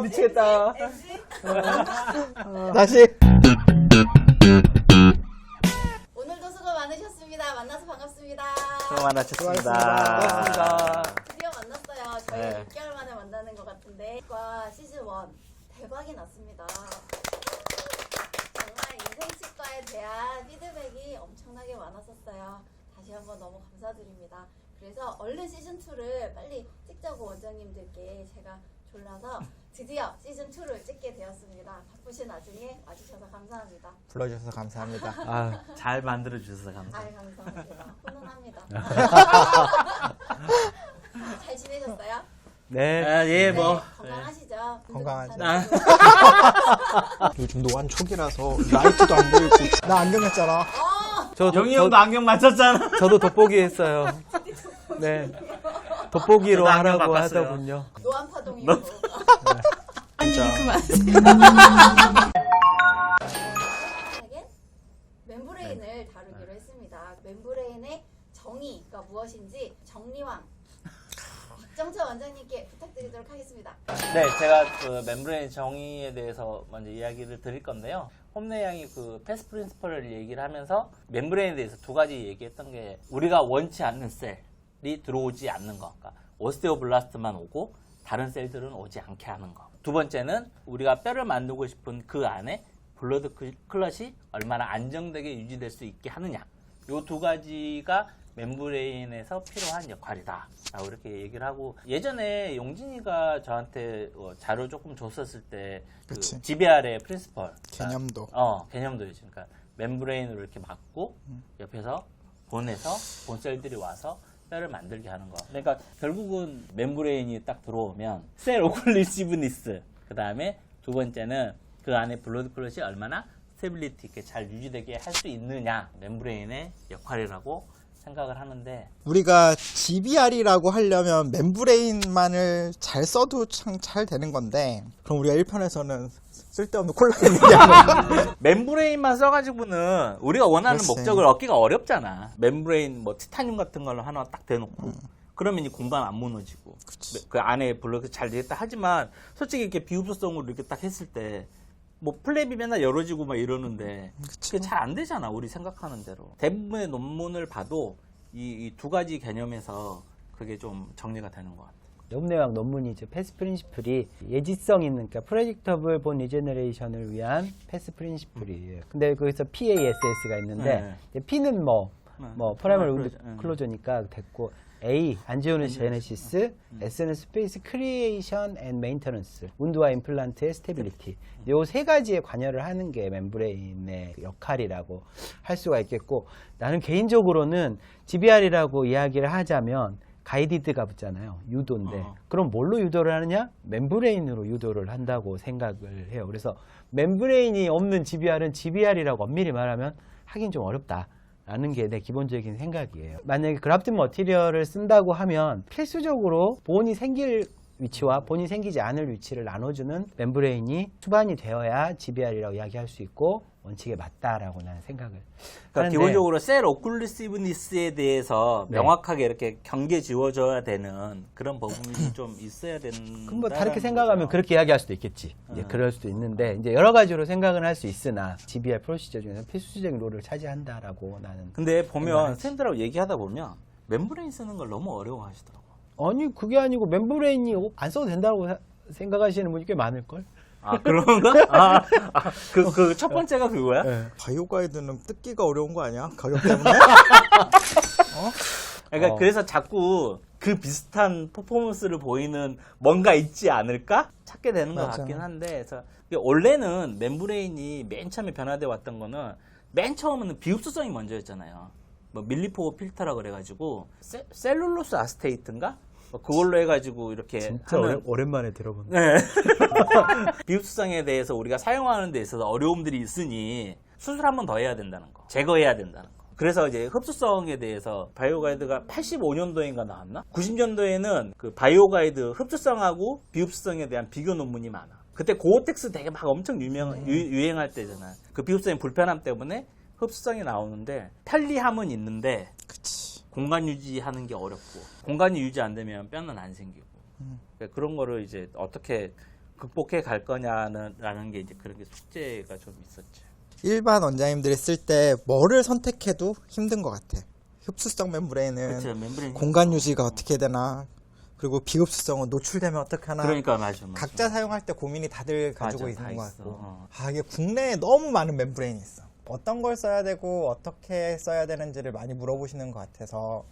미치겠다. 다시. 오늘도 수고 많으셨습니다. 만나서 반갑습니다. 수고 많으셨습니다. 수고하셨습니다. 드디어 만났어요. 저희 네. 6개월 만에 만나는 것 같은데 치과 시즌 1 대박이 났습니다. 정말 인생치과에 대한 피드백이 엄청나게 많았었어요. 다시 한번 너무 감사드립니다. 그래서 얼른 시즌 2를 빨리 찍자고 원장님들께 제가 졸라서 드디어 시즌 2를 찍게 되었습니다. 바쁘신 와중에 와주셔서 감사합니다. 불러주셔서 감사합니다. 아, 잘 만들어주셔서 감사합니다. 감사합니다. 훈훈합니다. 잘 지내셨어요? 네. 네, 건강하시죠? 건강하죠. 괜찮으세요? 요즘 노안 초기라서 라이트도 안 보이고. 나 안경 했잖아. 영희 형도 안경 맞췄잖아. 저도 돋보기 했어요. 네. 돋보기로 저도 안경 하라고 바꿨어요. 하더군요. 노안파동이고. 멤브레인을 다루기로 했습니다. 멤브레인의 정의가 무엇인지 정리왕 박정철 원장님께 부탁드리도록 하겠습니다. 네, 제가 그 멤브레인 정의에 대해서 먼저 이야기를 드릴 건데요. 홈레 양이 그 패스 프린시펄을 얘기를 하면서 멤브레인에 대해서 두 가지 얘기했던 게 우리가 원치 않는 셀이 들어오지 않는 거. 그러니까 오스테오블라스트만 오고 다른 셀들은 오지 않게 하는 거. 두 번째는 우리가 뼈를 만들고 싶은 그 안에 블러드 클럿이 얼마나 안정되게 유지될 수 있게 하느냐. 요 두 가지가 멤브레인에서 필요한 역할이다 라고 이렇게 얘기를 하고, 예전에 용진이가 저한테 자료 조금 줬었을 때 그 그치. GBR의 프린시펄 개념도. 개념도였지. 그러니까 멤브레인으로 이렇게 막고 옆에서 본에서 본셀들이 와서 뼈를 만들게 하는 거. 그러니까 결국은 멤브레인이 딱 들어오면 셀 오클리시브니스, 그 다음에 두 번째는 그 안에 블러드 클럿이 얼마나 스테빌리티 있게 잘 유지되게 할 수 있느냐, 멤브레인의 역할이라고 생각을 하는데, 우리가 GBR이라고 하려면 멤브레인만을 잘 써도 참 잘 되는 건데, 그럼 우리가 1편에서는 쓸데없는 콜라겐 얘기하는 멤브레인만 써가지고는 우리가 원하는 글쎄. 목적을 얻기가 어렵잖아. 멤브레인 뭐 티타늄 같은 걸로 하나 딱 대놓고 그러면 이 공간 안 무너지고 그 안에 블록이 잘 되겠다 하지만, 솔직히 이렇게 비흡수성으로 이렇게 딱 했을 때 뭐 플랩이 맨날 열어지고 막 이러는데 그게 잘 안 되잖아, 우리 생각하는 대로. 대부분의 논문을 봐도 이 두 가지 개념에서 그게 좀 정리가 되는 것 같아요. 홈내학 논문이 이제 패스 프린시플이 예지성 있는, 그러니까 프레딕터블 본 리제너레이션을 위한 패스 프린시플이에요. 근데 거기서 PASS가 있는데 P는 뭐 프라이머리 운드 클로저니까 됐고, A 안지오제네시스, S는 스페이스 크리에이션 앤 메인터넌스, 운드와 임플란트의 스테빌리티. 요 세 가지에 관여를 하는 게 멤브레인의 역할이라고 할 수가 있겠고, 나는 개인적으로는 GBR이라고 이야기를 하자면 가이디드가 붙잖아요. 유도인데. 그럼 뭘로 유도를 하느냐? 멤브레인으로 유도를 한다고 생각을 해요. 그래서 멤브레인이 없는 GBR은 GBR이라고 엄밀히 말하면 하긴 좀 어렵다 라는 게 내 기본적인 생각이에요. 만약에 그라프트 머티리얼을 쓴다고 하면 필수적으로 본이 생길 위치와 본이 생기지 않을 위치를 나눠주는 멤브레인이 수반이 되어야 GBR이라고 이야기할 수 있고 원칙에 맞다라고 나는 생각을 그러니까 하는데, 기본적으로 셀 오클루시브니스에 대해서 네. 명확하게 이렇게 경계 지워져야 되는 그런 부분이 좀 있어야 되는. 그럼 뭐 다르게 생각하면 그렇게 이야기할 수도 있겠지. 이제 그럴 수도 있는데, 이제 여러 가지로 생각은 할 수 있으나 GBR 프로시저 중에서 필수적인 롤을 차지한다라고 나는. 근데 보면 선생님들하고 얘기하다 보면 멤브레인 쓰는 걸 너무 어려워하시더라고. 아니 그게 아니고 멤브레인이 안 써도 된다고 생각하시는 분이 꽤 많을걸? 아, 그런가? 그 첫 번째가 그거야? 네. 바이오 가이드는 뜯기가 어려운 거 아니야? 가격 때문에? 그러니까 그래서 자꾸 그 비슷한 퍼포먼스를 보이는 뭔가 있지 않을까? 찾게 되는 것 맞아. 같긴 한데, 그래서 원래는 멤브레인이 맨 처음에 변화돼 왔던 거는, 맨 처음에는 비흡수성이 먼저였잖아요. 뭐 밀리포 필터라 그래가지고 셀룰로스 아스테이트인가? 뭐 그걸로 해가지고 이렇게 진짜 하는. 오랜만에 들어본다. 네. 비흡수성에 대해서 우리가 사용하는 데 있어서 어려움들이 있으니 수술 한 번 더 해야 된다는 거, 제거해야 된다는 거. 그래서 이제 흡수성에 대해서 바이오 가이드가 85년도인가 나왔나? 90년도에는 그 바이오 가이드 흡수성하고 비흡수성에 대한 비교 논문이 많아. 그때 고어텍스 되게 막 엄청 유행할 때잖아. 그 비흡수성의 불편함 때문에 흡수성이 나오는데, 편리함은 있는데 그치. 공간 유지하는 게 어렵고, 공간이 유지 안 되면 뼈는 안 생기고, 그러니까 그런 거를 이제 어떻게 극복해 갈 거냐라는 게 이제 그런 게 숙제가 좀 있었죠. 일반 원장님들이 쓸 때 뭐를 선택해도 힘든 것 같아. 흡수성 멤브레인은 그렇죠. 멤브레인 공간 유지가 어떻게 되나, 그리고 비흡수성은 노출되면 어떡하나. 그러니까 맞아. 각자 사용할 때 고민이 다들 가지고 맞아, 다 있는 것 있어. 같고. 어. 이게 국내에 너무 많은 멤브레인이 있어. 어떤 걸 써야 되고 어떻게 써야 되는지를 많이 물어보시는 것 같아서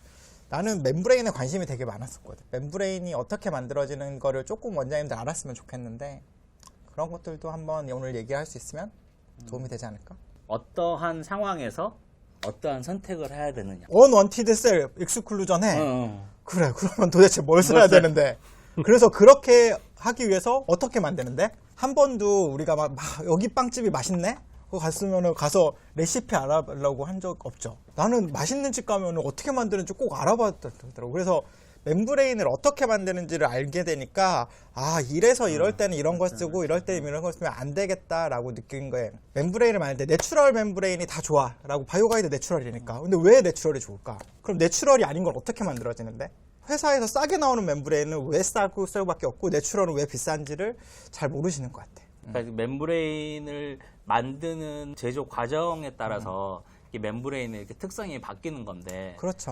나는 멤브레인에 관심이 되게 많았었거든. 멤브레인이 어떻게 만들어지는 거를 조금 원장님들 알았으면 좋겠는데 그런 것들도 한번 오늘 얘기할 수 있으면 도움이 되지 않을까? 어떠한 상황에서 어떠한 선택을 해야 되느냐. 언원티드 셀 익스클루전 해. 어. 그래, 그러면 도대체 뭘 써야 뭘 써야- 되는데? 그래서 그렇게 하기 위해서 어떻게 만드는데? 한 번도 우리가 막 여기 빵집이 맛있네? 그거 갔으면 가서 레시피 알아보려고 한 적 없죠. 나는 맛있는 집 가면 어떻게 만드는지 꼭 알아봤더라고. 그래서 멤브레인을 어떻게 만드는지를 알게 되니까 이래서 이럴 때는 이런 거 쓰고 이럴 때는 이런 거 쓰면 안 되겠다라고 느낀 거예요. 멤브레인을 만들 때 내추럴 멤브레인이 다 좋아라고 바이오가이드 내추럴이니까. 근데 왜 내추럴이 좋을까? 그럼 내추럴이 아닌 건 어떻게 만들어지는데? 회사에서 싸게 나오는 멤브레인은 왜 싸고 쌀밖에 없고 내추럴은 왜 비싼지를 잘 모르시는 것 같아. 그러니까 멤브레인을 만드는 제조 과정에 따라서 이 멤브레인의 이렇게 특성이 바뀌는 건데. 그렇죠.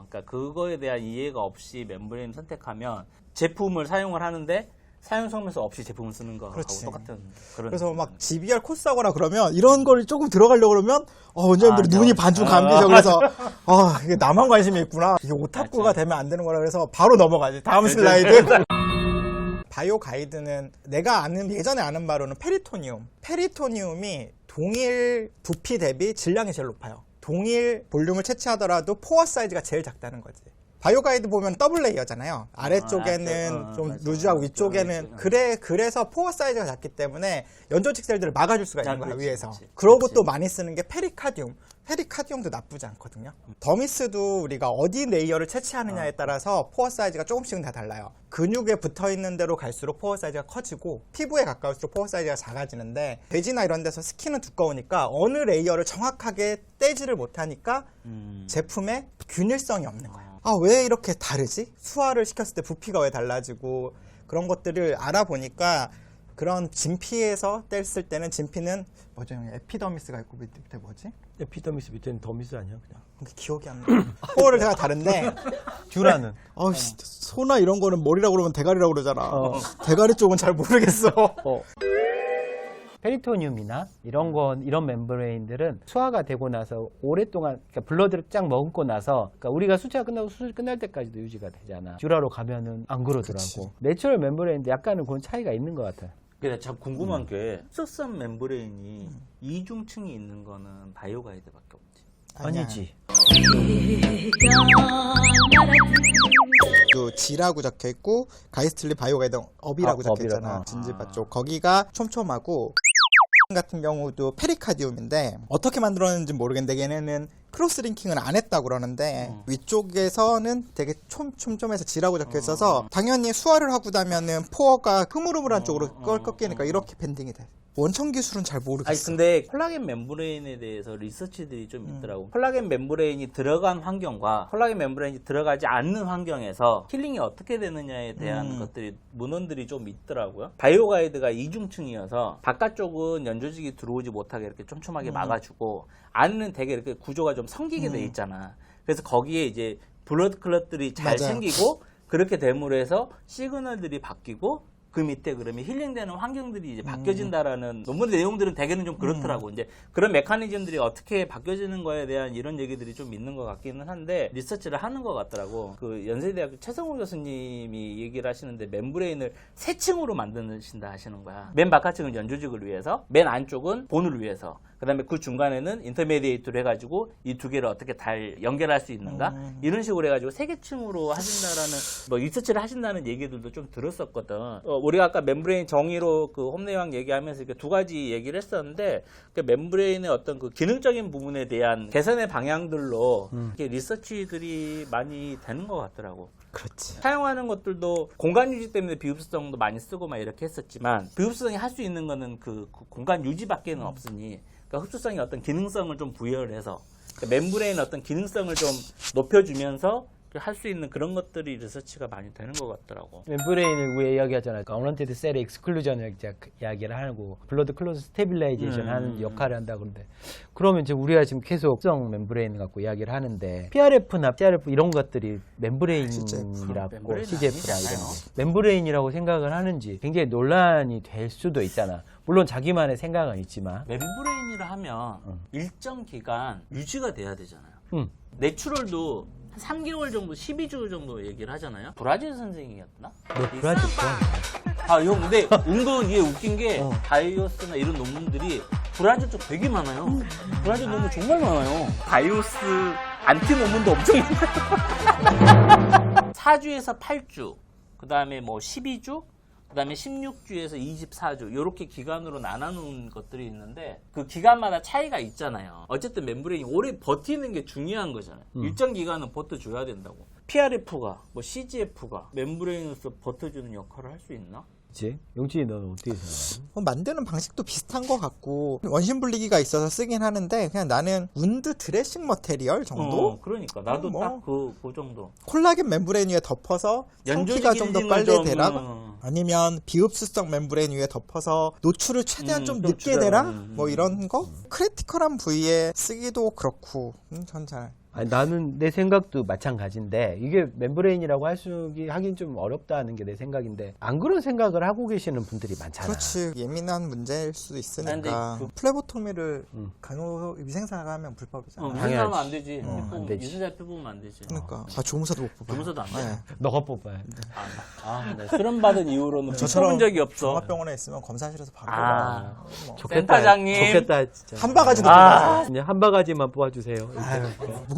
그러니까 그거에 대한 이해가 없이 멤브레인을 선택하면 제품을 사용을 하는데 사용 설명서 없이 제품을 쓰는 거하고 그렇지. 똑같은 그런. 그래서 막 GBR 코스 하거나 그러면 이런 걸 조금 들어가려고 그러면 원장님들이 네. 눈이 반쯤 감기죠. 그래서 이게 나만 관심이 있구나. 이게 오타쿠가 맞아요. 되면 안 되는 거라 그래서 바로 넘어가지. 다음 슬라이드. 바이오 가이드는 내가 예전에 아는 바로는 페리토니움이 동일 부피 대비 질량이 제일 높아요. 동일 볼륨을 채취하더라도 포어 사이즈가 제일 작다는 거지. 바이오 가이드 보면 더블 레이어잖아요. 아래쪽에는 좀 맞아. 루즈하고 위쪽에는 그래서 포어 사이즈가 작기 때문에 연조직 셀들을 막아줄 수가 있는 거야, 그렇지, 위에서. 그렇지. 그러고 그렇지. 또 많이 쓰는 게 페리카디움도 나쁘지 않거든요. 더미스도 우리가 어디 레이어를 채취하느냐에 따라서 포어 사이즈가 조금씩은 다 달라요. 근육에 붙어 있는 대로 갈수록 포어 사이즈가 커지고 피부에 가까울수록 포어 사이즈가 작아지는데 돼지나 이런 데서 스킨은 두꺼우니까 어느 레이어를 정확하게 떼지를 못하니까 제품에 균일성이 없는 거야. 왜 이렇게 다르지? 수화를 시켰을 때 부피가 왜 달라지고 그런 것들을 알아보니까 그런 진피에서 뗐을 때는 진피는 뭐죠? 에피더미스가 있고 밑에 뭐지? 에피더미스 밑에는 더미스 아니야 그냥. 기억이 안 나. 코어를 제가 다른데 듀라는. 소나 이런 거는 머리라고 그러면 대가리라고 그러잖아. 대가리 쪽은 잘 모르겠어. 페리토니움이나 이런 멤브레인들은 수화가 되고 나서 오랫동안 그러니까 블러드를 쫙 머금고 나서 그러니까 우리가 수치가 끝나고 수술 끝날 때까지도 유지가 되잖아. 듀라로 가면은 안 그러더라고. 그치. 내추럴 멤브레인인데 약간은 그런 차이가 있는 것 같아. 근데 참 궁금한 게 흡수성 멤브레인이 이중층이 있는 거는 바이오가이드밖에 없지. 아니지. 그 G라고 적혀 있고 가이스틀리 바이오가이드 업이라고 적혀 있잖아. 진지바 쪽. 거기가 촘촘하고 같은 경우도 페리카디움인데 어떻게 만들었는지 모르겠는데 얘네는 크로스 링킹을 안 했다고 그러는데 위쪽에서는 되게 촘촘해서 G라고 적혀 있어서 당연히 수화를 하고 나면은 포어가 흐물흐물한 쪽으로 꺾이니까 이렇게 밴딩이 돼. 원천 기술은 잘 모르겠어. 아니 근데 콜라겐 멤브레인에 대해서 리서치들이 좀 있더라고. 콜라겐 멤브레인이 들어간 환경과 콜라겐 멤브레인이 들어가지 않는 환경에서 힐링이 어떻게 되느냐에 대한 것들이 문헌들이 좀 있더라고요. 바이오가이드가 이중층이어서 바깥쪽은 연조직이 들어오지 못하게 이렇게 촘촘하게 막아주고 안은 되게 이렇게 구조가 좀 성기게 돼 있잖아. 그래서 거기에 이제 블러드 클럿들이 잘 맞아요. 생기고 그렇게 됨으로 해서 시그널들이 바뀌고 그 밑에 그러면 힐링되는 환경들이 이제 바뀌어진다라는 논문 내용들은 대개는 좀 그렇더라고. 이제 그런 메커니즘들이 어떻게 바뀌어지는 거에 대한 이런 얘기들이 좀 있는 것 같기는 한데 리서치를 하는 것 같더라고. 그 연세대학교 최성우 교수님이 얘기를 하시는데 멤브레인을 세 층으로 만드신다 하시는 거야. 맨 바깥층은 연조직을 위해서, 맨 안쪽은 본을 위해서. 그다음에 그 중간에는 인터미디에이트로 해가지고 이 두 개를 어떻게 잘 연결할 수 있는가 이런 식으로 해가지고 세 개 층으로 하신다라는 뭐 리서치를 하신다는 얘기들도 좀 들었었거든. 우리가 아까 멤브레인 정의로 그 홈내왕 얘기하면서 이렇게 두 가지 얘기를 했었는데 그 멤브레인의 어떤 그 기능적인 부분에 대한 개선의 방향들로 이렇게 리서치들이 많이 되는 것 같더라고. 그렇지. 사용하는 것들도 공간 유지 때문에 비흡수성도 많이 쓰고 막 이렇게 했었지만 비흡수성이 할 수 있는 거는 그 공간 유지밖에는 없으니 그러니까 흡수성이 어떤 기능성을 좀 부여를 해서 그러니까 멤브레인의 어떤 기능성을 좀 높여주면서 할 수 있는 그런 것들이 리서치가 많이 되는 것 같더라고. 멤브레인을 우리가 이야기하잖아요. 언원티드 셀의 익스클루전을 이야기를 하고 블러드 클로즈 스테빌라이제이션 하는 역할을 한다 그러는데 그러면 이제 우리가 지금 계속 특성 멤브레인 갖고 이야기를 하는데 PRF나 CRF 이런 것들이 멤브레인이라고 멤브레인 CGF라 아니잖아요. 이런 멤브레인이라고 생각을 하는지 굉장히 논란이 될 수도 있잖아. 물론 자기만의 생각은 있지만 멤브레인이라 하면 일정 기간 유지가 돼야 되잖아요. 내추럴도 한 3개월 정도, 12주 정도 얘기를 하잖아요. 브라질 선생이었나? 너 브라질 좋아하냐? 아, 형, 근데 은근 이게 웃긴 게 바이오스나 이런 논문들이 브라질 쪽 되게 많아요. 브라질 논문 정말 많아요. 바이오스 안티 논문도 엄청 많아요. 4주에서 8주, 그 다음에 뭐 12주, 그 다음에 16주에서 24주 이렇게 기간으로 나눠놓은 것들이 있는데 그 기간마다 차이가 있잖아요. 어쨌든 멤브레인이 오래 버티는 게 중요한 거잖아요. 일정 기간은 버텨줘야 된다고. PRF가 뭐 CGF가 멤브레인으로서 버텨주는 역할을 할 수 있나? 그치? 용진이 너는 어떻게 생각해? 만드는 방식도 비슷한 것 같고 원심 분리기가 있어서 쓰긴 하는데 그냥 나는 운드 드레싱 머테리얼 정도? 그러니까 나도 뭐. 딱 그 정도. 콜라겐 멤브레인 위에 덮어서 연조직 성기가 좀 더 기능을 빨리 좀, 되라 아니면 비흡수성 멤브레인 위에 덮어서 노출을 최대한 좀 좀 늦게 줄여라. 되라 뭐 이런 거 크리티컬한 부위에 쓰기도 그렇고 전 잘 아니, 나는 내 생각도 마찬가지인데 이게 멤브레인이라고 하긴 좀 어렵다는 게 내 생각인데 안 그런 생각을 하고 계시는 분들이 많잖아. 그렇지 예민한 문제일 수도 있으니까 근데 플레보토미를 간호위생사가 하면 불법이잖아 무슨사면 안 되지. 안 되지. 유전자 뽑으면 안 되지. 그러니까 조무사도 못 뽑아 조무사도 안 돼. 네. 너가 뽑아야 돼. 네. 수련 받은 이후로는 저처럼 뽑은 적이 없어. 종합병원에 있으면 검사실에서 바로 아. 뽑아 뭐. 센터장님. 좋겠다 진짜. 한 바가지도 아, 그냥 한 바가지만 뽑아주세요.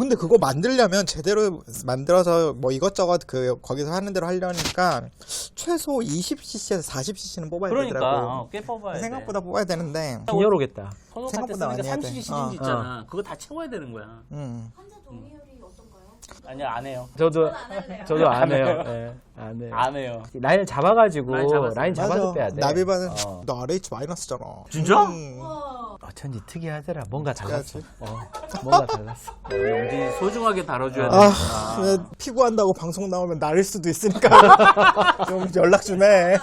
근데 그거 만들려면 제대로 만들어서 뭐 이것저것 거기서 하는 대로 하려니까 최소 20cc에서 40cc는 뽑아야 되더라고. 그러니까 꽤 뽑아야 돼. 생각보다 뽑아야 되는데. 빈혈오겠다. 소독할 때 생각보다 쓰니까 많이 해야 돼. 30cc 있잖아. 그거 다 채워야 되는 거야. 환자 동의율이 어떤가요? 아니야, 안 해요. 저도 저도 안 해요. 해요. 네, 안 해요. 안 해요. 라인을 잡아가지고 라인 잡아서 빼야 돼. 나비반은 어. 너 RH 마이너스잖아. 진짜? 어쩐지 특이하더라. 뭔가 달랐어. 특이하지? 뭔가 달랐어. 용지 소중하게 다뤄줘야 돼. 왜 피구한다고 방송 나오면 나릴 수도 있으니까 좀 연락 좀 해.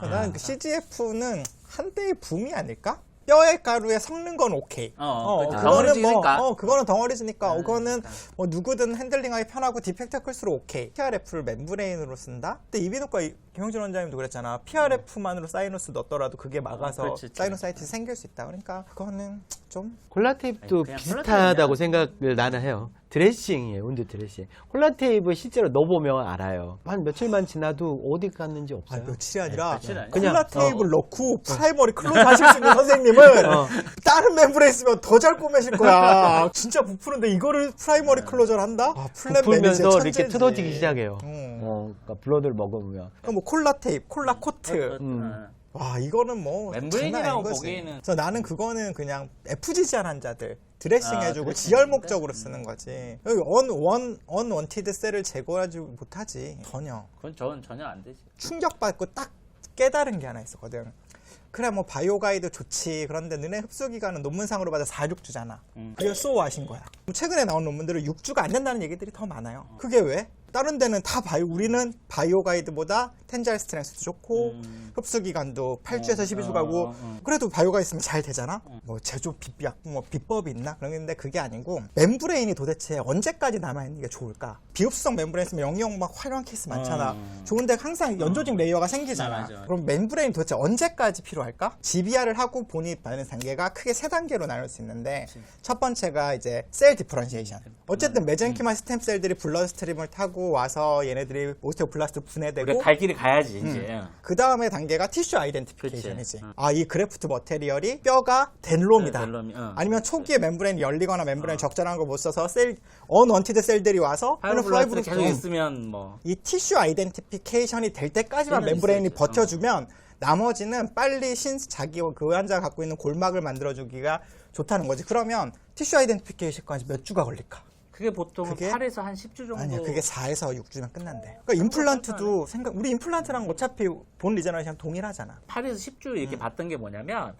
난 그 CGF는 한때의 붐이 아닐까? 뼈의 가루에 섞는 건 오케이. 그치. 그거는 덩어리지니까. 그거는 덩어리지니까. 그거는 뭐 누구든 핸들링하기 편하고 디펙트가 클수록 오케이. PRF를 멤브레인으로 쓴다? 근데 이비인후과 김영준 원장님도 그랬잖아. PRF만으로 사이너스 넣었더라도 그게 막아서 그렇지. 사이너사이티스 생길 수 있다. 그러니까 그거는 좀 콜라테이프도 아니, 그냥 비슷하다고 생각을 나는 해요. 드레싱이에요. 운드 드레싱. 콜라테이프 실제로 넣어보면 알아요. 한 며칠만 지나도 어디 갔는지 없어요. 며칠이 아니라 며칠 아니야. 그냥, 콜라 테이블 넣고 프라이머리 클로즈 하실 수 있는 선생님은 다른 멤브레인 쓰면 더 잘 꼬매실 거야. 진짜 부푸는데 이거를 프라이머리 클로저를 한다? 플랫 매니저 부풀면서 이렇게 뜯어지기 시작해요. 그러니까 블러드를 먹으면. 그럼 뭐 콜라 테이프, 콜라 코트. 와 이거는 뭐 멤브레인이라고 장난 아닌 거지. 보기에는 그래서 나는 그거는 그냥 FGC한 환자들 드레싱 해주고 지혈 목적으로 쓰는 거지. 여기 언원티드 셀을 제거하지 못하지 전혀. 그건 전혀 안 되지. 충격받고 딱 깨달은 게 하나 있었거든. 그래 뭐 바이오 가이드 좋지. 그런데 너네 흡수 기간은 논문상으로 봐도 4, 6주잖아. 그게 쏘아신 거야. 최근에 나온 논문들은 6주가 안 된다는 얘기들이 더 많아요. 그게 왜? 다른 데는 다 우리는 바이오 가이드보다 텐자일 스트렝스도 좋고 흡수 기간도 8주에서 12주 가고 그래도 바이오가 있으면 잘 되잖아. 뭐 제조 비법이 있나? 그런데 그게 아니고 멤브레인이 도대체 언제까지 남아 있는 게 좋을까? 비흡수성 멤브레인 있으면 영영 막 활용한 케이스 많잖아. 좋은데 항상 연조직 레이어가 생기잖아. 맞아. 그럼 멤브레인 도대체 언제까지 필요할까? GBR을 하고 보니 받는 단계가 크게 3단계로 나눌 수 있는데 첫 번째가 이제 셀 디퍼런시에이션. 어쨌든 메젠키마 스템셀들이 블러드 스트림을 타고 와서 얘네들이 오스테오블라스트 분해되고 우리가 갈 길이 가야지 이제. 그 다음에 단계가 티슈 아이덴티피케이션이지. 그치. 이 그래프트 머테리얼이 뼈가 덴롬이다. 네, 덴롬이, 아니면 초기에 멤브레인이 열리거나 멤브레인 적절한 걸 못 써서 언원티드 셀들이 와서 파이브로블라스트 계속 있으면 뭐 이 티슈 아이덴티피케이션이 될 때까지만 때는 멤브레인이 있어야지. 버텨주면 나머지는 빨리 그 환자가 갖고 있는 골막을 만들어주기가 좋다는 거지. 그러면 티슈 아이덴티피케이션까지 몇 주가 걸릴까? 그게 보통 그게? 8에서 한 10주 정도. 아니야, 그게 4에서 6주면 끝난대. 그러니까 임플란트도 우리 임플란트랑 어차피 본 리저너이션 동일하잖아. 8에서 10주 이렇게 봤던 게 뭐냐면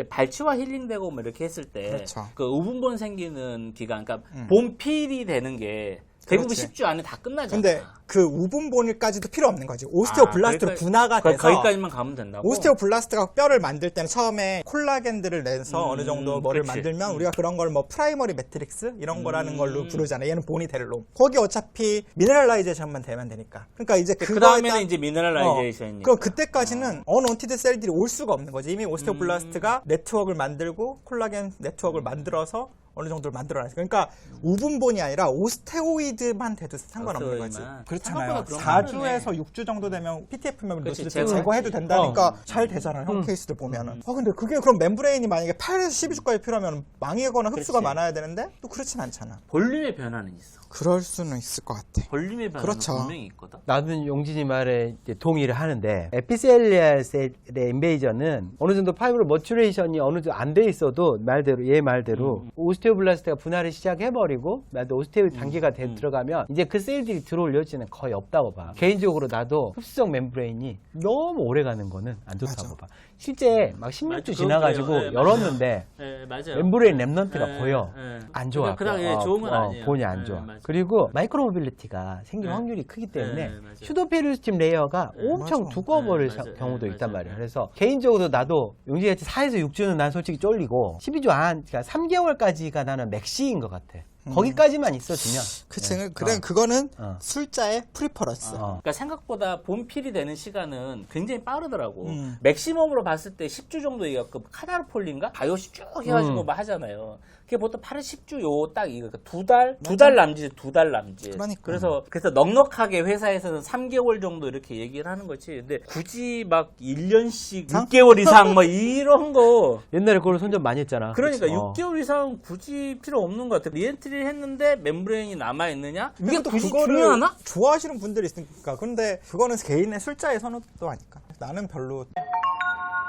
발치와 힐링되고 뭐 이렇게 했을 때 그렇죠. 그 우분본 생기는 기간, 그러니까 본필이 되는 게 대부분 그렇지. 10주 안에 다 끝나잖아. 근데 그 우분본일까지도 필요 없는 거지. 오스테오블라스트로 거기까지- 분화가 돼서 거기까지만 가면 된다고? 오스테오블라스트가 뼈를 만들 때는 처음에 콜라겐들을 내서 어느 정도 뭐를 그치. 만들면 우리가 그런 걸 뭐 프라이머리 매트릭스 이런 거라는 걸로 부르잖아. 얘는 본이 델로. 거기 어차피 미네랄라이제이션만 되면 되니까. 그러니까 이제 그 다음에는 그거에다- 이제 미네랄라이제이션이니까. 그럼 그때까지는 언원티드 셀들이 올 수가 없는 거지. 이미 오스테오블라스트가 네트워크를 만들고 콜라겐 네트워크를 만들어서 어느 정도를 만들어놨어. 그러니까 우분본이 아니라 오스테오이드만 돼도 상관없는 거지. 오스테오이드만. 그렇잖아요. 생각보다 그런 거 4주에서 6주 정도 되면 PTF면 그치, 루스를 제거. 제거해도 된다니까 잘 되잖아요. 형 케이스들 보면은. 근데 그게 그럼 멤브레인이 만약에 8에서 12주까지 필요하면 망이거나 흡수가 그렇지. 많아야 되는데 또 그렇진 않잖아. 볼륨의 변화는 있어. 그럴 수는 있을 것 같아. 볼륨의 변화는 그렇죠. 분명히 있거든. 나는 용진이 말에 이제 동의를 하는데 에피셀리알 셀의 인베이전은 어느 정도 파이브로 머추레이션이 어느 정도 안 돼 있어도 얘 말대로 오스테오블라스트가 분할을 시작해버리고 나도 오스테오 단계가 들어가면 이제 그 셀들이 들어올 여지는 거의 없다고 봐. 개인적으로 나도 흡수성 멤브레인이 너무 오래 가는 거는 안 좋다고 봐. 실제 막 16주 맞아, 지나가지고 그거 그래요. 열었는데 네, 맞아요. 멤브레인 랩넌트가 네, 보여. 네. 안 좋아. 그다음 좋은 건 아니에요. 본이 안 네, 좋아. 맞아요. 그리고 마이크로 모빌리티가 생길 네. 확률이 크기 때문에 네, 맞아요. 슈도페리스팀 레이어가 엄청 맞아. 두꺼워버릴 네, 맞아요. 경우도 네, 있단 맞아요. 말이야. 그래서 개인적으로 나도 용지같이 4에서 6주는 난 솔직히 쫄리고 12주 그러니까 3개월까지가 나는 맥시인 것 같아. 거기까지만 있어주면. 그치. 네. 그래, 그거는 어. 술자의 프리퍼런스. 그러니까 생각보다 본필이 되는 시간은 굉장히 빠르더라고. 음. 맥시멈으로 봤을 때 10주 정도 이거 그 카다르폴린가 바이오시 쭉 해가지고 막 하잖아요. 그게 보통 8에 10주 요 딱 이거 두 달 남짓. 그러니까. 그래서 넉넉하게 회사에서는 3개월 정도 이렇게 얘기를 하는 거지. 근데 굳이 막 1년씩 6개월 이상 뭐 이런 거. 옛날에 그걸 선전 많이 했잖아. 그러니까 그치? 6개월 이상 굳이 필요 없는 것 같아. 리엔트리를 했는데 멤브레인이 남아있느냐? 이게 근데 또 굳이 그거를 중요하나? 좋아하시는 분들이 있으니까. 근데 그거는 개인의 술자의 선호도 아니까. 나는 별로.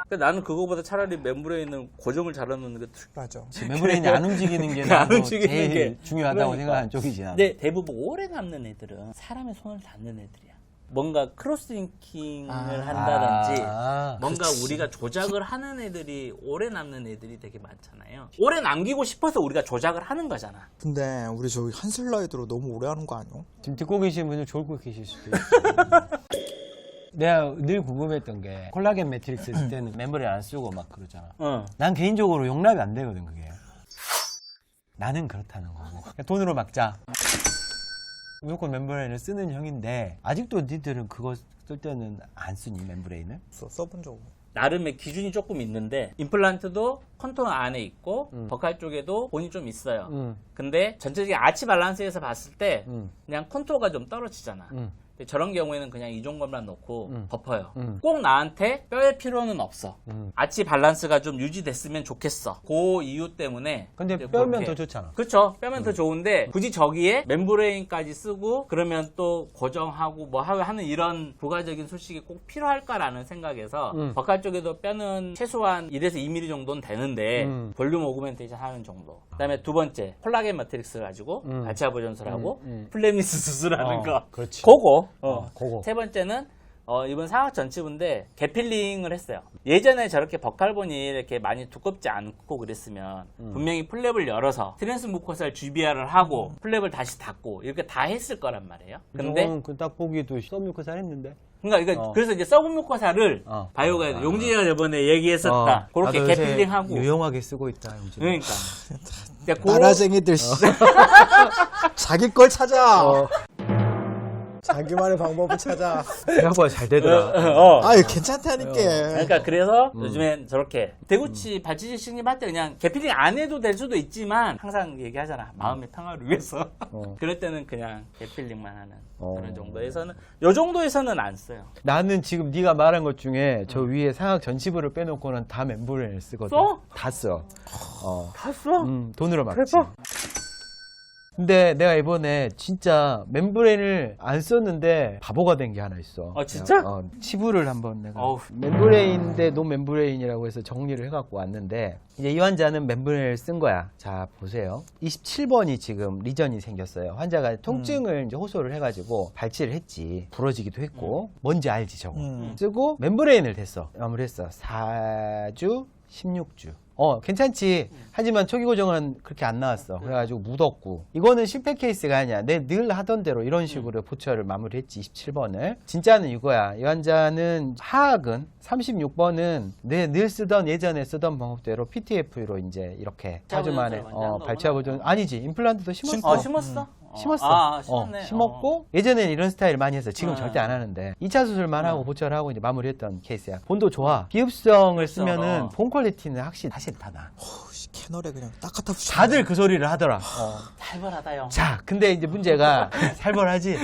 그러니까 나는 그거보다 차라리 멤브레인은 고정을 잘하는 게 맞아. 멤브레인이 안 움직이는 게 안 나도 움직이는 제일 게. 중요하다고 그러니까. 생각하는 쪽이지. 나는. 근데 대부분 오래 남는 애들은 사람의 손을 닿는 애들이야. 뭔가 크로스링킹을 한다든지 뭔가 우리가 조작을 하는 애들이 오래 남는 애들이 되게 많잖아요. 오래 남기고 싶어서 우리가 조작을 하는 거잖아. 근데 우리 저기 한슬라이드로 너무 오래 하는 거 아니야? 지금 듣고 계신 분들 졸고 계실 수도 있어. 내가 늘 궁금했던 게 콜라겐 매트릭스 쓸 때는 멤브레인 안 쓰고 막 그러잖아. 난 개인적으로 용납이 안 되거든 그게. 나는 그렇다는 거고. 그냥 돈으로 막자. 무조건 멤브레인을 쓰는 형인데 아직도 니들은 그거 쓸 때는 안 쓰니 멤브레인을? 써본 적 없어. 나름의 기준이 조금 있는데 임플란트도 컨토너 안에 있고 버칼 쪽에도 본이 좀 있어요. 근데 전체적인 아치 밸런스에서 봤을 때 그냥 컨토가 좀 떨어지잖아. 근데 저런 경우에는 그냥 이 정도만 놓고 덮어요. 꼭 나한테 뼈의 필요는 없어. 아치 밸런스가 좀 유지됐으면 좋겠어. 그 이유 때문에. 근데 이제 뼈면 그렇게. 더 좋잖아. 그렇죠. 뼈면 더 좋은데 굳이 저기에 멤브레인까지 쓰고 그러면 또 고정하고 뭐 하는 이런 부가적인 소식이 꼭 필요할까라는 생각에서 버칼 쪽에도 뼈는 최소한 1에서 2mm 정도는 되는데 볼륨 오그멘테이션 하는 정도. 그다음에 두 번째 콜라겐 매트릭스 가지고 발치아 보존술하고 플레미스 수술하는 거. 그렇지. 그거. 그거. 세 번째는 이번 상악 전치부인데 개필링을 했어요. 예전에 저렇게 버칼본이 이렇게 많이 두껍지 않고 그랬으면 분명히 플랩을 열어서 트랜스 무코사를 GBR을 하고 플랩을 다시 닫고 이렇게 다 했을 거란 말이에요. 근데 딱 보기도 서뮤크사 했는데. 그러니까 그래서 이제 서브무코사를 바이오가 용진이가 저번에 얘기했었다. 그렇게 나도 요새 개필링하고. 유용하게 쓰고 있다. 용진이. 그러니까. 그러니까 나라쟁이들 씨. 자기 걸 찾아. 자기만의 방법을 찾아. 생각보다 잘 되더라. 아유 괜찮다니까. 그러니까 그래서 요즘엔 저렇게 대구치 발치질식님 할 때 그냥 개필링 안 해도 될 수도 있지만 항상 얘기하잖아. 마음의 평화를 위해서. 그럴 때는 그냥 개필링만 하는 그런 정도에서는 요 정도에서는 안 써요. 나는 지금 네가 말한 것 중에 저 위에 상악 전치부를 빼놓고는 다 멤브레인을 쓰거든. 써? 다 써. 다 써? 돈으로 막지. 대박. 근데 내가 이번에 진짜 멤브레인을 안 썼는데 바보가 된 게 하나 있어. 아, 진짜? 치부를 한번 내가 어우. 멤브레인 대 노멤브레인이라고 해서 정리를 해갖고 왔는데 이제 이 환자는 멤브레인을 쓴 거야. 자 보세요. 27번이 지금 리전이 생겼어요. 환자가 통증을 이제 호소를 해가지고 발치를 했지. 부러지기도 했고 뭔지 알지 저거. 쓰고 멤브레인을 댔어. 마무리했어. 4주 16주. 괜찮지. 하지만 초기 고정은 그렇게 안 나왔어. 그래가지고 묻었고. 이거는 실패 케이스가 아니야. 내 늘 하던 대로 이런 식으로 보철을 마무리했지. 27번을. 진짜는 이거야. 이 환자는 하악은 36번은 내 늘 쓰던 예전에 쓰던 방법대로 PTF로 이제 이렇게 4주 만에 발치하 보정 아니지. 임플란트도 심었어. 심었어? 심었어. 심었네. 심었고 예전에는 이런 스타일 많이 했어. 지금 어. 절대 안 하는데 2차 수술만 하고 보철하고 이제 마무리했던 케이스야. 본도 좋아. 비흡성을 쓰면은 본 퀄리티는 확실히 사실 다 나. 캐널에 그냥 딱 갖다 붙여. 다들 그 소리를 하더라. 살벌하다요. 자, 근데 이제 문제가 살벌하지.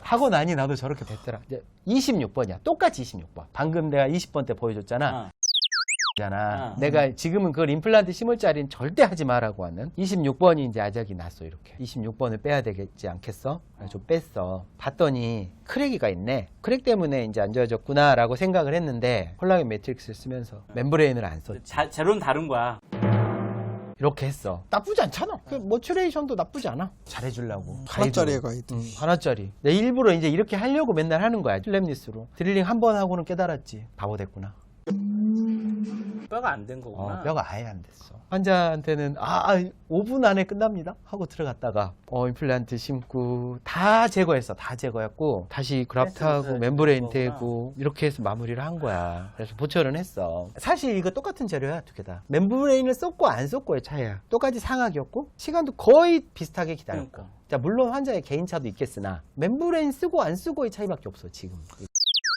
하고 나니 나도 저렇게 됐더라. 이제 26번이야. 똑같이 26번. 방금 내가 20번 때 보여줬잖아. 잖아. 내가 지금은 그걸 임플란트 심을 자리는 절대 하지 마라고 하는 26번이 이제 아작이 났어. 이렇게 26번을 빼야 되겠지 않겠어? 그래서 좀 뺐어. 봤더니 크랙이가 있네. 크랙 때문에 이제 안 좋아졌구나 라고 생각을 했는데 콜라겐 매트릭스를 쓰면서 멤브레인을 안 썼지. 재료는 다른 거야. 이렇게 했어. 나쁘지 않잖아. 그 머추레이션도 나쁘지 않아. 잘해주려고. 하나짜리에 가이드. 하나짜리. 내 일부러 이제 이렇게 하려고 맨날 하는 거야. 랩니스로. 드릴링 한 번 하고는 깨달았지. 바보 됐구나. 뼈가 안 된 거구나. 뼈가 아예 안 됐어. 환자한테는 5분 안에 끝납니다 하고 들어갔다가 임플란트 심고 다 제거했어. 다 제거했고 다시 그раф트하고 멤브레인 대고 이렇게 해서 마무리를 한 거야. 그래서 보철은 했어. 사실 이거 똑같은 재료야. 두 개 다. 멤브레인을 썼고 안 썼고의 차이야. 똑같이 상하기였고 시간도 거의 비슷하게 기다렸고. 그러니까. 자, 물론 환자의 개인차도 있겠으나 멤브레인 쓰고 안 쓰고의 차이밖에 없어 지금.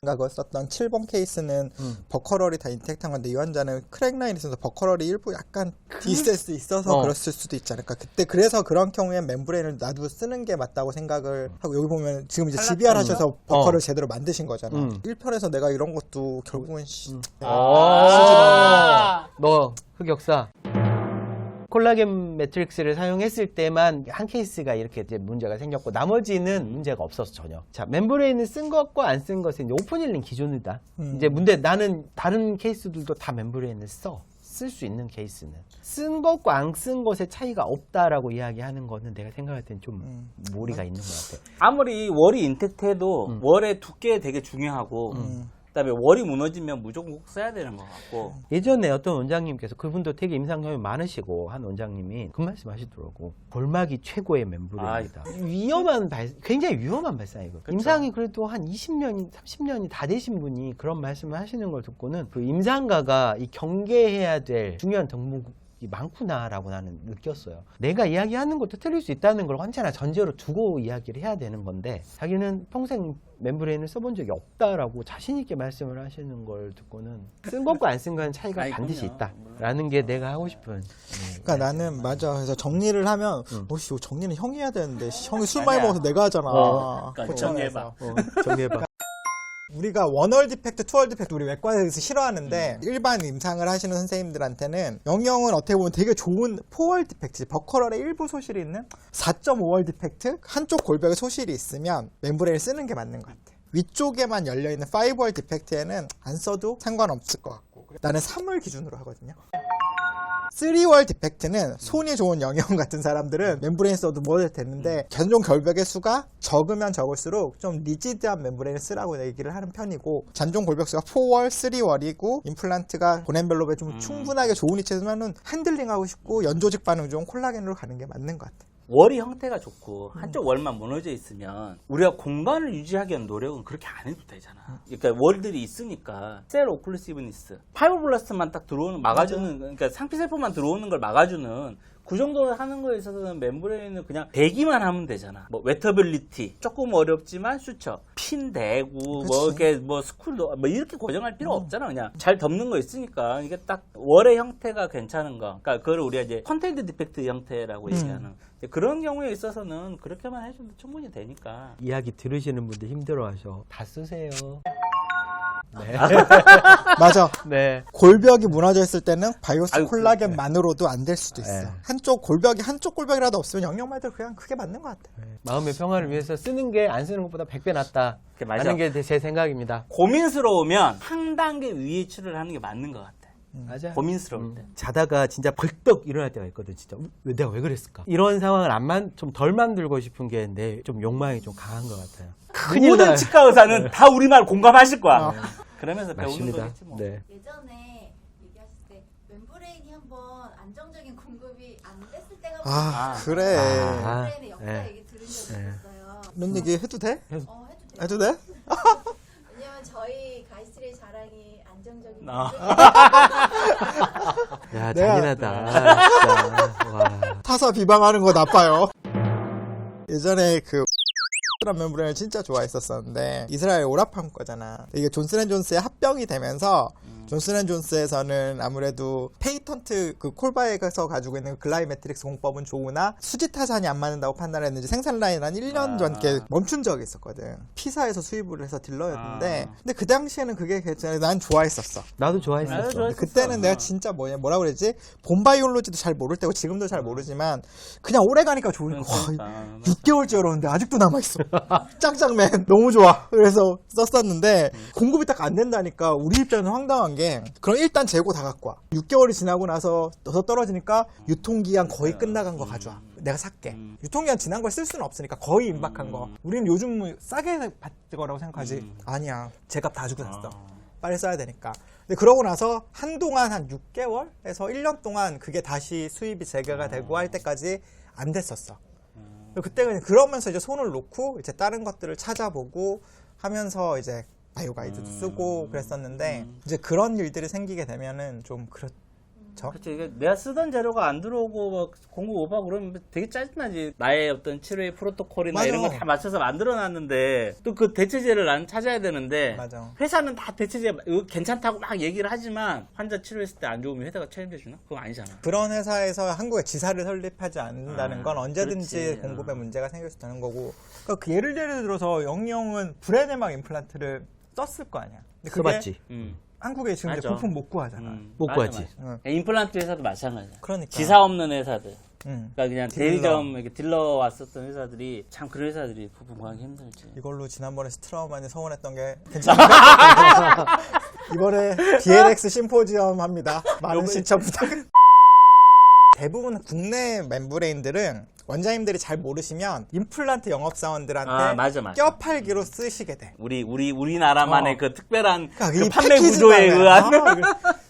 가 썼던 7번 케이스는 버커럴이 다 인텍트한 건데 이 환자는 크랙 라인이 있어서 버커럴이 일부 약간 디스텐스 있어서 그랬을 수도 있지 않을까. 그때 그래서 그런 경우엔 멤브레인을 놔두고 쓰는 게 맞다고 생각을 하고 여기 보면 지금 이제 GBR 하셔서 버커를 제대로 만드신 거잖아. 1편에서 내가 이런 것도 결국은 너 흑역사. 콜라겐 매트릭스를 사용했을 때만 한 케이스가 이렇게 이제 문제가 생겼고 나머지는 문제가 없었어 전혀. 자, 멤브레인을 쓴 것과 안 쓴 것은 이제 오픈힐링 기준이다. 이제 문제 나는 다른 케이스들도 다 멤브레인을 써. 쓸 수 있는 케이스는 쓴 것과 안 쓴 것의 차이가 없다라고 이야기하는 거는 내가 생각할 땐 좀 무리가 있는 것 같아. 아무리 월이 인텍트해도 월의 두께 되게 중요하고 그다음에 월이 무너지면 무조건 꼭 써야 되는 것 같고. 예전에 어떤 원장님께서 그분도 되게 임상 경험이 많으시고 한 원장님이 그 말씀 하시더라고. 골막이 최고의 멤브레인이다. 굉장히 위험한 발상이고. 임상이 그래도 한 20년, 30년이 다 되신 분이 그런 말씀을 하시는 걸 듣고는 그 임상가가 이 경계해야 될 중요한 덕목이 많구나라고 나는 느꼈어요. 내가 이야기하는 것도 틀릴 수 있다는 걸 언제나 전제로 두고 이야기를 해야 되는 건데 자기는 평생 멤브레인을 써본 적이 없다라고 자신 있게 말씀을 하시는 걸 듣고는 쓴 것과 안 쓴 거는 차이가 반드시 있다라는 게 내가 하고 싶은. 그러니까 나는 맞아. 그래서 정리를 하면 이거 정리는 형이 해야 되는데 형이 술 많이 먹어서 내가 하잖아. 그러니까 정리해봐. 정리해봐. 우리가 원월 디펙트, 투월 디펙트 우리 외과에서 싫어하는데 일반 임상을 하시는 선생님들한테는 영영은 어떻게 보면 되게 좋은 4월 디펙트, 버커럴의 일부 소실이 있는 4.5월 디펙트, 한쪽 골벽에 소실이 있으면 멤브레인을 쓰는 게 맞는 것 같아. 위쪽에만 열려있는 5월 디펙트에는 안 써도 상관없을 것 같고 나는 3월 기준으로 하거든요. 3월 디펙트는 손이 좋은 영영 같은 사람들은 멤브레인 써도 뭐 됐는데 견종 결벽의 수가 적으면 적을수록 좀 리지드한 멤브레인을 쓰라고 얘기를 하는 편이고 잔종 골벽수가 4월, 3월이고 임플란트가 본엔벨롭에 좀 충분하게 좋은 위치에서는 핸들링하고 싶고 연조직 반응 좋은 콜라겐으로 가는 게 맞는 것 같아. 월이 형태가 좋고 한쪽 월만 무너져 있으면 우리가 공간을 유지하기 위한 노력은 그렇게 안 해도 되잖아. 그러니까 월들이 있으니까 셀 오클루시브니스, 파이브블라스트만 딱 들어오는 막아주는, 그러니까 상피세포만 들어오는 걸 막아주는 그 정도를 하는 거에 있어서는 멤브레인은 그냥 대기만 하면 되잖아. 뭐 웨터빌리티 조금 어렵지만 슈처 핀 대고 뭐 이렇게 뭐 스쿨도 뭐 이렇게 고정할 필요 없잖아. 그냥 잘 덮는 거 있으니까 이게 딱 월의 형태가 괜찮은 거. 그러니까 그걸 우리가 이제 컨테인트 디펙트 형태라고 얘기하는 그런 경우에 있어서는 그렇게만 해줘도 충분히 되니까. 이야기 들으시는 분들 힘들어하셔. 다 쓰세요. 네. 맞아. 네. 골벽이 무너져 있을 때는 바이오스 콜라겐만으로도 안 될 수도 있어. 네. 한쪽 골벽이라도 없으면 영영 말대로 그냥 그게 맞는 것 같아. 마음의 평화를 위해서 쓰는 게 안 쓰는 것보다 100배 낫다. 맞아. 라는 게 제 생각입니다. 고민스러우면 한 단계 위에 치료를 하는 게 맞는 것 같아. 맞아. 고민스러울 때. 자다가 진짜 벌떡 일어날 때가 있거든. 진짜 내가 왜 그랬을까? 이런 상황을 좀 덜 만들고 싶은 게 내 좀 욕망이 좀 강한 것 같아요. 모든 치과 의사는 다 우리 말 공감하실 거야. 그러면서 배우는 맞습니다. 거겠지 뭐. 네. 예전에 얘기하실 때 멤브레인이 한 그래. 멤브레인의 역사 네. 얘기 들은 적이 있었어요. 이런 얘기 해도 돼? 해도 돼요. 해도 돼? 왜냐면 저희 가이스트의 자랑이 안정적인 야, 내가- 잔인하다. 진짜. 와. 타사 비방하는 거 나빠요. 예전에 그 란 멤브레인을 진짜 좋아했었었는데 이스라엘 오라팜 거잖아. 이게 존슨앤존스의 합병이 되면서 존슨앤존스에서는 아무래도 페이턴트 그 콜바에서 가지고 있는 글라이 매트릭스 공법은 좋으나 수지 타산이 안 맞는다고 판단했는지 생산 라인을 한 1년 전께 멈춘 적이 있었거든. 피사에서 수입을 해서 딜러였는데 근데 그 당시에는 그게 괜찮아. 난 좋아했었어. 나도 좋아했었어. 나도 좋아했었어. 그때는 내가 진짜 뭐라 그랬지? 봄바이올로지도 잘 모를 때고 지금도 잘 모르지만 그냥 오래 가니까 좋으니까 와, 6개월째 열었는데 아직도 남아있어. 짱짱맨 너무 좋아. 그래서 썼었는데 공급이 딱 안 된다니까 우리 입장에는 황당한 게 그럼 일단 재고 다 갖고 와. 6개월이 지나고 나서 더 떨어지니까 유통기한 거의 끝나간 거 가져와. 내가 살게. 유통기한 지난 걸 쓸 수는 없으니까 거의 임박한 거. 우리는 요즘 뭐 싸게 받을 거라고 생각하지. 아니야. 제값 다 주고 샀어. 빨리 써야 되니까. 근데 그러고 나서 한동안 한 6개월에서 1년 동안 그게 다시 수입이 재개가 되고 할 때까지 안 됐었어. 그때 그냥 그러면서 이제 손을 놓고 이제 다른 것들을 찾아보고 하면서 이제 바이오 가이드도 쓰고 그랬었는데 이제 그런 일들이 생기게 되면은 좀 그렇죠. 그렇죠. 이게 내가 쓰던 재료가 안 들어오고 막 공급 오버 그러면 되게 짜증나지. 나의 어떤 치료의 프로토콜이나 맞아. 이런 거 다 맞춰서 만들어놨는데 또 그 대체제를 나는 찾아야 되는데 맞아. 회사는 다 대체제 괜찮다고 막 얘기를 하지만 환자 치료했을 때 안 좋으면 회사가 책임져 주나? 그건 아니잖아. 그런 회사에서 한국에 지사를 설립하지 않는다는 건 언제든지 그렇지. 공급에 문제가 생길 수 있는 거고. 그러니까 그 예를 들어서 영영은 브레네막 임플란트를 썼을 거 아니야. 근데 그게 써봤지. 한국에 지금 이제 맞아. 부품 못 구하잖아. 못 맞아, 구하지. 맞아. 응. 임플란트 회사도 마찬가지야. 그러니까. 지사 없는 회사들. 응. 그러니까 그냥 딜러. 대리점 이렇게 딜러 왔었던 회사들이 참 그런 회사들이 부품 구하기 힘들지. 이걸로 지난번에 스트라우만이 서운했던 게 괜찮은가? 이번에 DLX 심포지엄 합니다. 많은 신청 부탁. 대부분 국내 멤브레인들은 원장님들이 잘 모르시면 임플란트 영업사원들한테 맞아, 맞아. 껴팔기로 쓰시게 돼. 우리나라만의 그 특별한 그러니까 그 이 판매 패키지 구조에 때문에. 의한.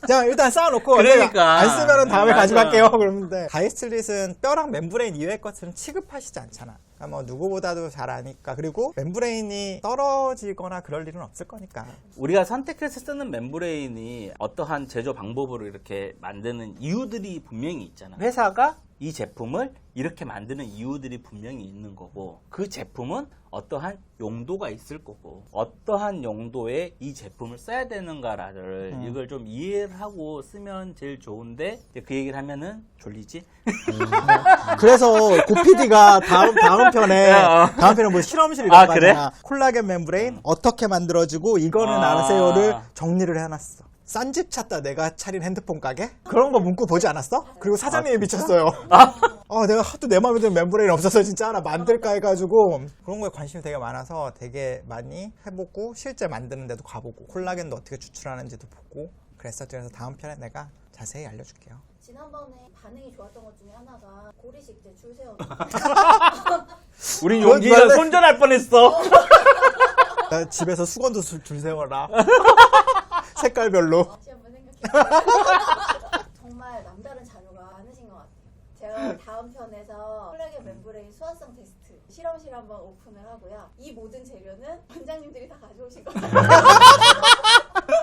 그냥 일단 쌓아놓고 그러니까. 내가 안 쓰면은 다음에 맞아. 가져갈게요. 그러는데 가이스트릿은 뼈랑 멤브레인 이외의 것들은 취급하시지 않잖아. 그러니까 뭐 누구보다도 잘 아니까. 그리고 멤브레인이 떨어지거나 그럴 일은 없을 거니까. 우리가 선택해서 쓰는 멤브레인이 어떠한 제조 방법으로 이렇게 만드는 이유들이 분명히 있잖아. 회사가 이 제품을 이렇게 만드는 이유들이 분명히 있는 거고, 그 제품은 어떠한 용도가 있을 거고, 어떠한 용도에 이 제품을 써야 되는가를 이걸 좀 이해를 하고 쓰면 제일 좋은데, 이제 그 얘기를 하면은 졸리지? 그래서 고PD가 다음 편에 뭐 실험실 이런 아, 거 그래? 하잖아. 콜라겐 멤브레인 어떻게 만들어지고 이거는 아세요를 정리를 해놨어. 싼 집 찾다 내가 차린 핸드폰 가게? 그런 거 문구 보지 않았어? 그리고 사장님이 미쳤어요. 내가 하도 내 마음에 드는 멤브레인 없어서 진짜 하나 만들까 해가지고 그런 거에 관심이 되게 많아서 되게 많이 해보고 실제 만드는 데도 가보고 콜라겐도 어떻게 추출하는지도 보고 그랬었죠. 그래서 다음 편에 내가 자세히 알려줄게요. 지난번에 반응이 좋았던 것 중에 하나가 고리식 때 줄 세워. 우리 그건 용기가 원래- 손절할 뻔했어. 나 집에서 수건도 줄 세워라. 색깔별로. 다시 한번 생각해. 정말 남다른 자료가 많으신 것 같아요. 제가 다음 편에서 콜라겐 멤브레인 수화성 테스트 실험실 한번 오픈을 하고요. 이 모든 재료는 원장님들이 다 가져오신 거예요.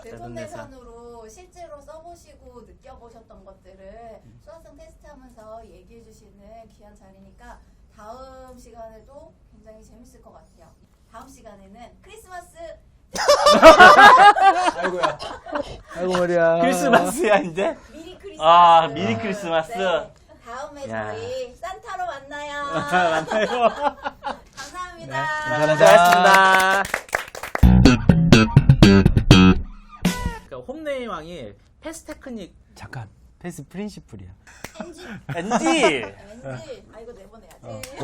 내손내산으로 실제로 써보시고 느껴보셨던 것들을 수화성 테스트하면서 얘기해 주시는 귀한 자리니까 다음 시간에도 굉장히 재밌을 것 같아요. 다음 시간에는 크리스마스 아이고야. 아이고 머리야. 크리스마스야, 이제? 미리 크리스마스. 미리 크리스마스. 네. 다음에 야. 저희 산타로 만나요. 만나요. 감사합니다. 수고하셨습니다. 그러니까 홈네이 왕이 패스 테크닉 잠깐. 패스 프린시플이야. NG. NG. 왠지 아 이거 내보내야지.